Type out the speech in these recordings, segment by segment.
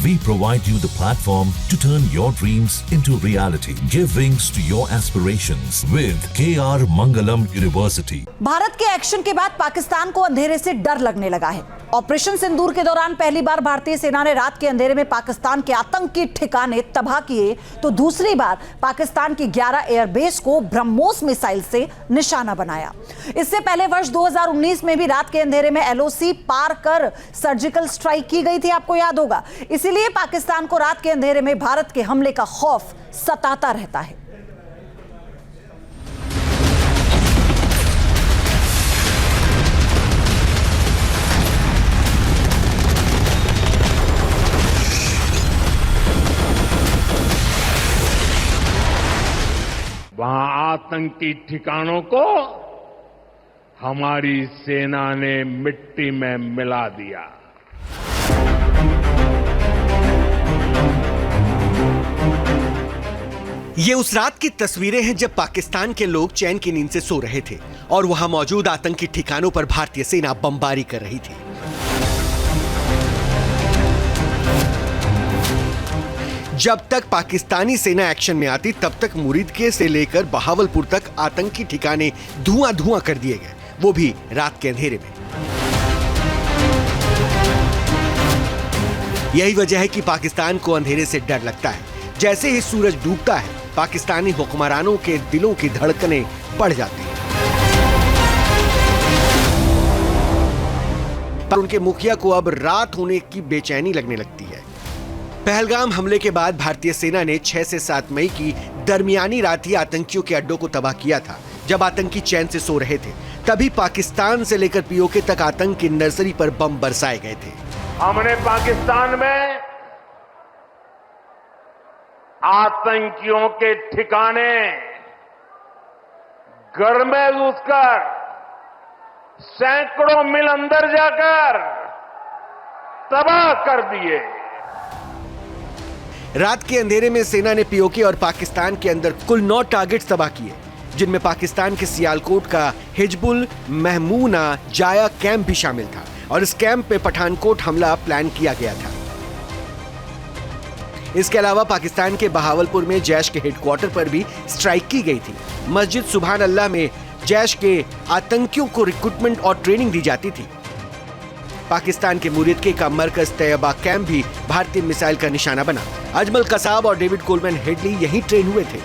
We provide you the platform to turn your dreams into reality. Give wings to your aspirations with KR Mangalam University. Bharat के action के बाद पाकिस्तान को अंधेरे से डर लगने लगा है। ऑपरेशन सिंदूर के दौरान पहली बार भारतीय सेना ने रात के अंधेरे में पाकिस्तान के आतंकी ठिकाने तबाह किए, तो दूसरी बार पाकिस्तान की 11 एयरबेस को ब्रह्मोस मिसाइल से निशाना बनाया। इससे पहले वर्ष 2019 में भी रात के अंधेरे में LOC पार कर सर्जिकल स्ट्राइक की गई थी, आपको याद होगा। इसीलिए पाकिस्तान को रात के अंधेरे में भारत के हमले का खौफ सताता रहता है। वहां आतंकी ठिकानों को हमारी सेना ने मिट्टी में मिला दिया। ये उस रात की तस्वीरें हैं जब पाकिस्तान के लोग चैन की नींद से सो रहे थे और वहां मौजूद आतंकी ठिकानों पर भारतीय सेना बमबारी कर रही थी। जब तक पाकिस्तानी सेना एक्शन में आती, तब तक मुरीदके से लेकर बहावलपुर तक आतंकी ठिकाने धुआं धुआं कर दिए गए, वो भी रात के अंधेरे में। यही वजह है कि पाकिस्तान को अंधेरे से डर लगता है। जैसे ही सूरज डूबता है, पाकिस्तानी हुक्मरानों के दिलों की धड़कनें बढ़ जाती हैं। पर उनके मुखिया को अब रात होने की बेचैनी लगने लगती है। पहलगाम हमले के बाद भारतीय सेना ने 6 से 7 मई की दरमियानी रात ही आतंकियों के अड्डों को तबाह किया था। जब आतंकी चैन से सो रहे थे, तभी पाकिस्तान से लेकर POK तक आतंक की नर्सरी पर बम बरसाए गए थे। हमने पाकिस्तान में आतंकियों के ठिकाने घर में घुसकर सैकड़ों मील अंदर जाकर तबाह कर दिए। रात के अंधेरे में सेना ने POK और पाकिस्तान के अंदर कुल 9 टारगेट्स तबाह किए, जिनमें पाकिस्तान के सियालकोट का हिजबुल महमूना जाया कैंप भी शामिल था और इस कैंप पे पठानकोट हमला प्लान किया गया था। इसके अलावा पाकिस्तान के बहावलपुर में जैश के हेडक्वार्टर पर भी स्ट्राइक की गई थी। मस्जिद सुभान अल्लाह में जैश के आतंकियों को रिक्रूटमेंट और ट्रेनिंग दी जाती थी। पाकिस्तान के मुरीदके का मरकज तैयबा कैंप भी भारतीय मिसाइल का निशाना बना। अजमल कसाब और डेविड कोलमैन हेडली यहीं ट्रेन हुए थे।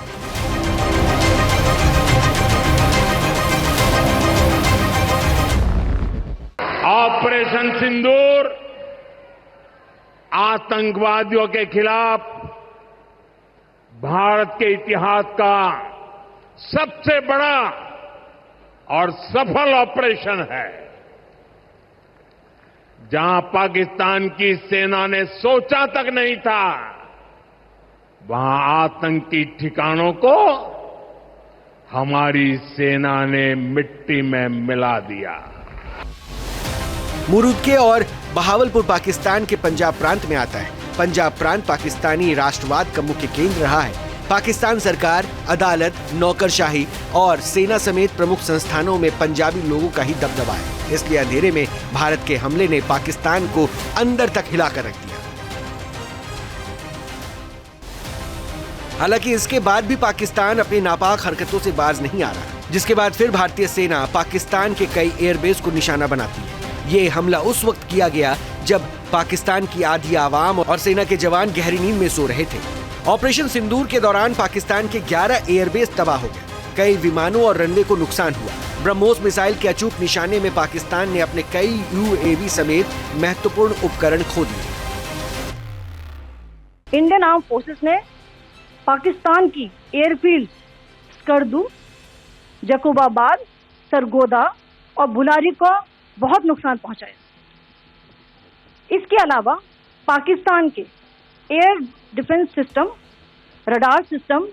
ऑपरेशन सिंदूर आतंकवादियों के खिलाफ भारत के इतिहास का सबसे बड़ा और सफल ऑपरेशन है, जहां पाकिस्तान की सेना ने सोचा तक नहीं था, वहां आतंकी ठिकानों को हमारी सेना ने मिट्टी में मिला दिया। मुरीदके और बहावलपुर पाकिस्तान के पंजाब प्रांत में आता है। पंजाब प्रांत पाकिस्तानी राष्ट्रवाद का मुख्य केंद्र रहा है। पाकिस्तान सरकार, अदालत, नौकरशाही और सेना समेत प्रमुख संस्थानों में पंजाबी लोगों का ही दबदबा है। इसलिए अंधेरे में भारत के हमले ने पाकिस्तान को अंदर तक हिलाकर रख दिया। हालांकि इसके बाद भी पाकिस्तान अपनी नापाक हरकतों से बाज नहीं आ रहा, जिसके बाद फिर भारतीय सेना पाकिस्तान के कई एयरबेस को निशाना बनाती है। ये हमला उस वक्त किया गया जब पाकिस्तान की आधी आवाम और सेना के जवान गहरी नींद में सो रहे थे। ऑपरेशन सिंदूर के दौरान पाकिस्तान के 11 एयरबेस तबाह हो गए। कई विमानों और रनवे को नुकसान हुआ। ब्रह्मोस मिसाइल के अचूक निशाने में पाकिस्तान ने अपने कई UAV समेत महत्वपूर्ण उपकरण खो दिए। इंडियन आर्म फोर्सेस ने पाकिस्तान की एयरफील्ड स्कर्दू, जकोबाबाद, सरगोदा और बुलारी को बहुत नुकसान पहुंचाया। इसके अलावा पाकिस्तान के air defence system, radar system,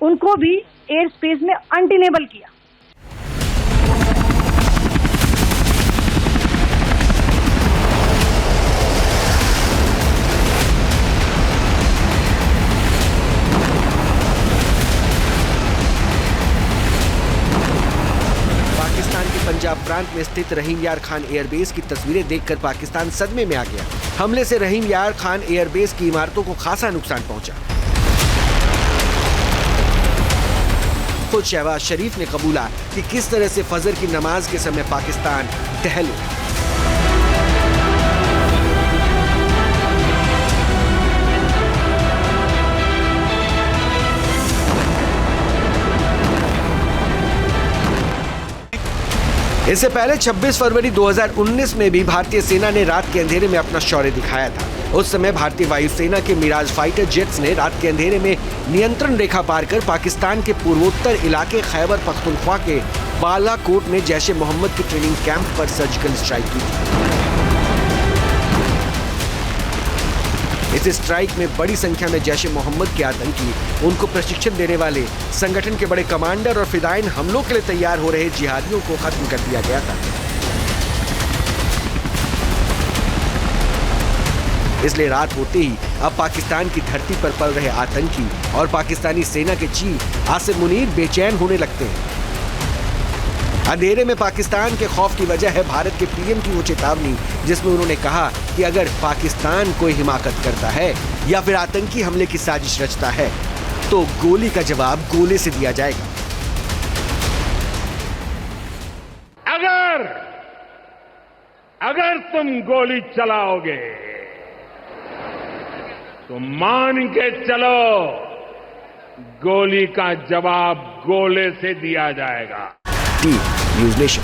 उनको भी एयर स्पेस में अनडिनेबल किया। पंजाब प्रांत में स्थित रहीम यार खान एयरबेस की तस्वीरें देखकर पाकिस्तान सदमे में आ गया। हमले से रहीम यार खान एयरबेस की इमारतों को खासा नुकसान पहुंचा। खुद शहबाज शरीफ ने कबूला कि किस तरह से फजर की नमाज के समय पाकिस्तान टहल उठा। इससे पहले 26 फरवरी 2019 में भी भारतीय सेना ने रात के अंधेरे में अपना शौर्य दिखाया था। उस समय भारतीय वायुसेना के मिराज फाइटर जेट्स ने रात के अंधेरे में नियंत्रण रेखा पार कर पाकिस्तान के पूर्वोत्तर इलाके खैबर पख्तूनख्वा के बालाकोट में जैश ए मोहम्मद के ट्रेनिंग कैंप पर सर्जिकल स्ट्राइक की थी। इस स्ट्राइक में बड़ी संख्या में जैश ए मोहम्मद के आतंकी, उनको प्रशिक्षण देने वाले, संगठन के बड़े कमांडर और फिदायीन हमलों के लिए तैयार हो रहे जिहादियों को खत्म कर दिया गया था। इसलिए रात होते ही अब पाकिस्तान की धरती पर पल रहे आतंकी और पाकिस्तानी सेना के चीफ आसिम मुनीर बेचैन होने लगते हैं। अंधेरे में पाकिस्तान के खौफ की वजह है भारत के पीएम की वो चेतावनी, जिसमें उन्होंने कहा कि अगर पाकिस्तान कोई हिमाकत करता है या फिर आतंकी हमले की साजिश रचता है तो गोली का जवाब गोले से दिया जाएगा। अगर तुम गोली चलाओगे तो मान के चलो गोली का जवाब गोले से दिया जाएगा। News nation.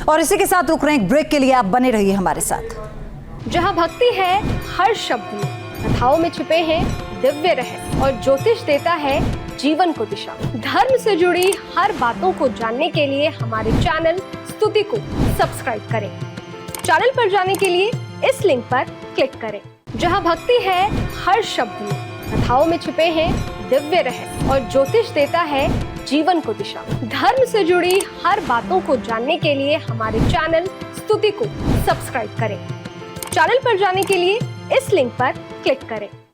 और इसी के साथ रुक रहे हैं एक ब्रेक के लिए, आप बने रहिए हमारे साथ। जहां भक्ति है हर शब्द में, कथाओं में छिपे हैं दिव्य रहस्य और ज्योतिष देता है जीवन को दिशा। धर्म से जुड़ी हर बातों को जानने के लिए हमारे चैनल स्तुति को सब्सक्राइब करें। चैनल पर जाने के लिए इस लिंक पर क्लिक करें। जहां भक्ति है हर शब्द में, कथाओं में छिपे हैं दिव्य रहस्य और ज्योतिष देता है जीवन को दिशा। धर्म से जुड़ी हर बातों को जानने के लिए हमारे चैनल स्तुति को सब्सक्राइब करें। चैनल पर जाने के लिए इस लिंक पर क्लिक करें।